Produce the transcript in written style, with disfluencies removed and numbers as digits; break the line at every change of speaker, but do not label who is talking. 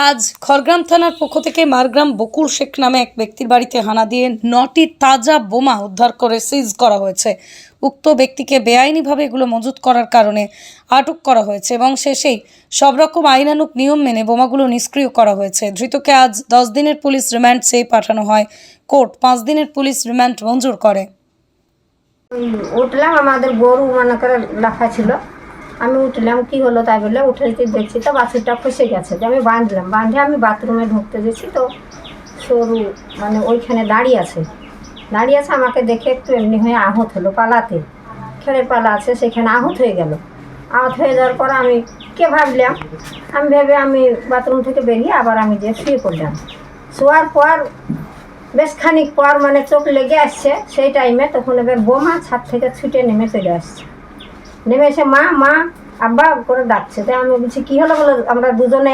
আজ খড়গ্রাম থানার পক্ষ থেকে মারগ্রাম বকুল শেখ নামে এক ব্যক্তির বাড়িতে হানা দিয়ে 9টি তাজা বোমা উদ্ধার করে সিজ করা হয়েছে। উক্ত ব্যক্তিকে বেআইনিভাবে এগুলো মজুত করার কারণে আটক করা হয়েছে এবং শেষেই সব রকম আইনানুগ নিয়ম মেনে বোমাগুলো নিষ্ক্রিয় করা হয়েছে। ধৃতকে আজ 10 দিনের পুলিশ রিমান্ড চেয়ে পাঠানো হয়। কোর্ট 5 দিনের পুলিশ রিমান্ড মঞ্জুর করে।
উঠলাম, আমাদের গরু মনে করে লাফা ছিল, আমি উঠলাম, কি হলো তাই বলে উঠে দেখছি তো বাছুরটা ফসে গেছে। যে আমি বাঁধলাম, বাঁধে আমি বাথরুমে ঢুকতে দিয়েছি তো সরু মানে ওইখানে দাঁড়িয়ে আছে, আমাকে দেখে একটু এমনি হয়ে আহত হলো, পালাতে খেড়ে পালা আছে সেখানে আহত হয়ে গেল। আহত হয়ে যাওয়ার পর আমি ভাবলাম, আমি ভেবে আমি বাথরুম থেকে বেরিয়ে আবার আমি যে শুয়ে পড়লাম। শোয়ার পর বেশ খানিক পর মানে চোখ লেগে আসছে, সেই টাইমে তখন এবার বোমা ছাদ থেকে ছুটে নেমে চলে আসছে। নেমে এসে মা মা আব্বা করে ডাকছে। তাই আমি বলছি কী হলো বলে, আমরা দুজনে